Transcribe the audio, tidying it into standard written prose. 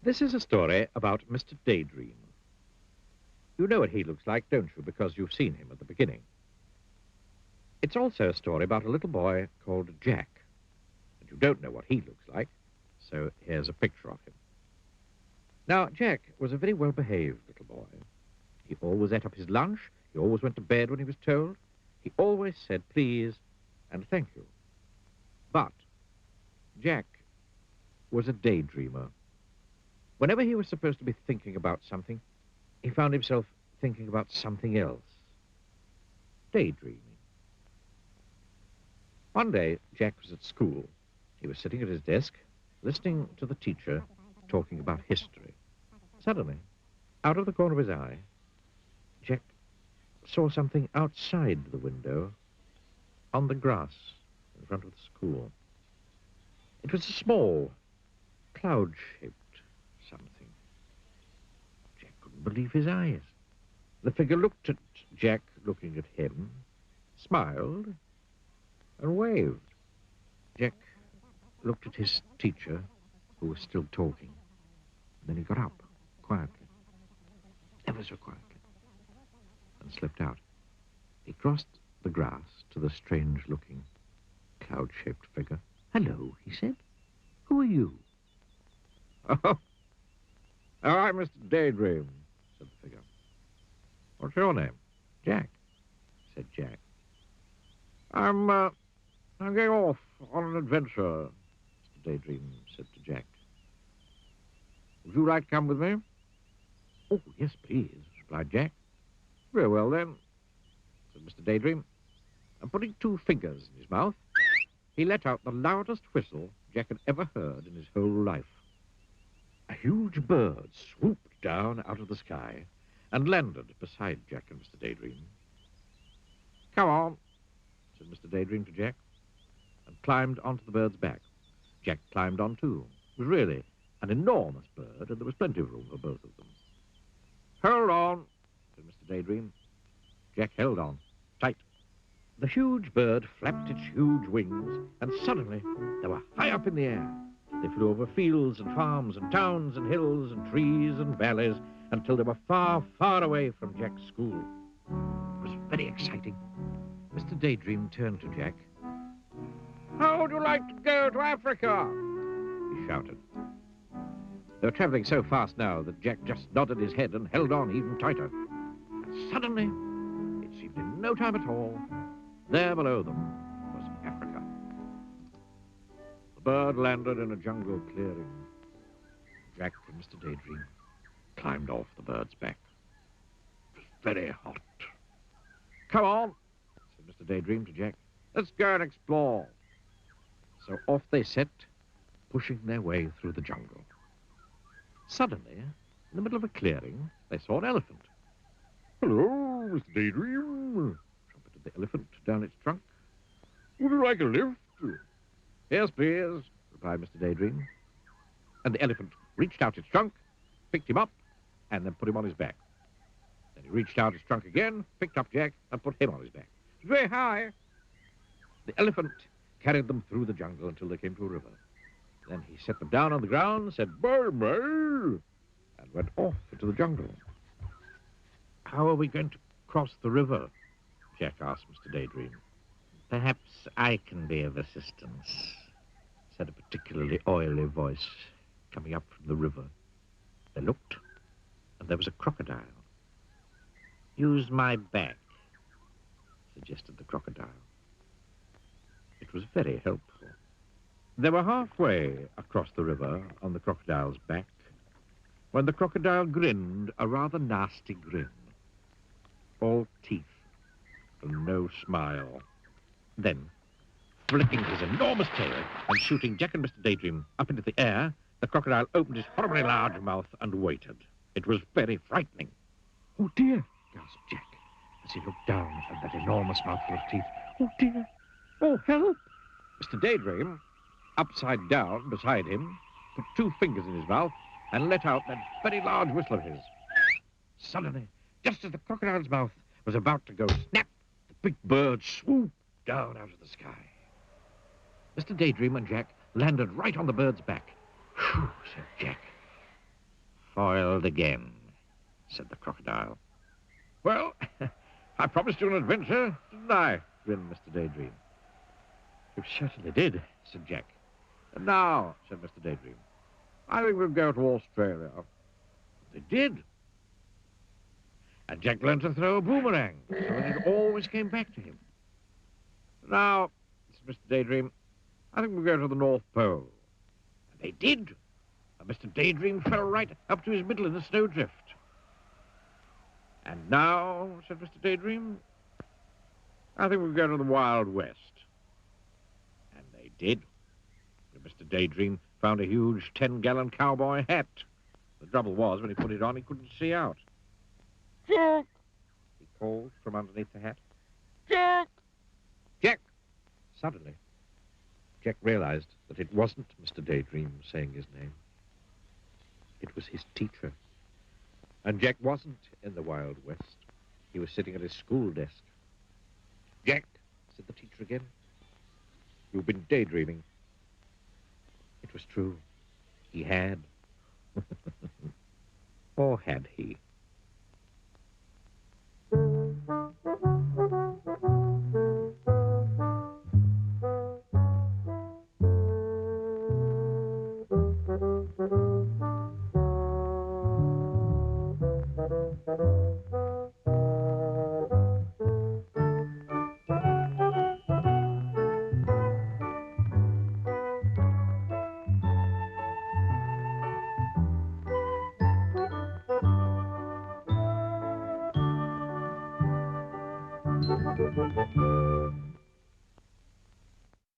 This is a story about Mr. Daydream. You know what he looks like, don't you, because you've seen him at the beginning. It's also a story about a little boy called Jack. And you don't know what he looks like, so here's a picture of him. Now, Jack was a very well-behaved little boy. He always ate up his lunch. He always went to bed when he was told. He always said please and thank you. But Jack was a daydreamer. Whenever he was supposed to be thinking about something, he found himself thinking about something else. Daydreaming. One day, Jack was at school. He was sitting at his desk, listening to the teacher talking about history. Suddenly, out of the corner of his eye, Jack saw something outside the window on the grass in front of the school. It was a small, cloud-shaped something. Jack couldn't believe his eyes. The figure looked at Jack, looking at him, smiled, and waved. Jack looked at his teacher, who was still talking. Then he got up, quietly, ever so quietly, and slipped out. He crossed the grass to the strange-looking, cloud-shaped figure. "Hello," he said. "Who are you?" "Oh, I'm Mr. Daydream," said the figure. "What's your name?" "Jack," said Jack. I'm going off on an adventure," Mr. Daydream said to Jack. "Would you like to come with me?" "Oh, yes, please," replied Jack. "Very well, then," said Mr. Daydream. And putting two fingers in his mouth, he let out the loudest whistle Jack had ever heard in his whole life. A huge bird swooped down out of the sky and landed beside Jack and Mr. Daydream. "Come on," said Mr. Daydream to Jack, and climbed onto the bird's back. Jack climbed on too. It was really an enormous bird, and there was plenty of room for both of them. "Hold on," said Mr. Daydream. Jack held on, tight. The huge bird flapped its huge wings, and suddenly they were high up in the air. They flew over fields and farms and towns and hills and trees and valleys until they were far, far away from Jack's school. It was very exciting. Mr. Daydream turned to Jack. "How would you like to go to Africa?" he shouted. They were traveling so fast now that Jack just nodded his head and held on even tighter. And suddenly, it seemed in no time at all, there below them was Africa. The bird landed in a jungle clearing. Jack and Mr. Daydream climbed off the bird's back. It was very hot. "Come on," said Mr. Daydream to Jack. "Let's go and explore." So off they set, pushing their way through the jungle. Suddenly, in the middle of a clearing, they saw an elephant. "Hello, Mr. Daydream," trumpeted the elephant down its trunk. "Would you like a lift?" "Yes, please," replied Mr. Daydream. And the elephant reached out its trunk, picked him up, and then put him on his back. Then he reached out his trunk again, picked up Jack, and put him on his back. It was very high. The elephant carried them through the jungle until they came to a river. Then he set them down on the ground, said bye-bye, and went off into the jungle. "How are we going to cross the river?" Jack asked Mr. Daydream. "Perhaps I can be of assistance," said a particularly oily voice coming up from the river. They looked, and there was a crocodile. "Use my back," suggested the crocodile. It was very helpful. They were halfway across the river on the crocodile's back when the crocodile grinned a rather nasty grin. All teeth and no smile. Then, flicking his enormous tail and shooting Jack and Mr. Daydream up into the air, the crocodile opened his horribly large mouth and waited. It was very frightening. "Oh, dear," gasped Jack as he looked down at that enormous mouthful of teeth. "Oh, dear. Oh, help!" Mr. Daydream, upside down beside him, put two fingers in his mouth and let out that very large whistle of his. Suddenly, just as the crocodile's mouth was about to go snap, the big bird swooped down out of the sky. Mr. Daydream and Jack landed right on the bird's back. "Phew," said Jack. Foiled again, said the crocodile. Well, I promised you an adventure, didn't I? Grinned Mr. Daydream. You certainly did, said Jack. And now, said Mr. Daydream, I think we'll go to Australia. They did. And Jack learned to throw a boomerang, so that it always came back to him. Now, said Mr. Daydream, I think we'll go to the North Pole. And they did. And Mr. Daydream fell right up to his middle in a snowdrift. And now, said Mr. Daydream, I think we'll go to the Wild West. And they did. And Mr. Daydream found a huge 10-gallon cowboy hat. The trouble was, when he put it on, he couldn't see out. Jack! He called from underneath the hat. Jack! Jack! Suddenly, Jack realized that it wasn't Mr. Daydream saying his name. It was his teacher. And Jack wasn't in the Wild West. He was sitting at his school desk. Jack, said the teacher again, you've been daydreaming. It was true. He had. Or had he?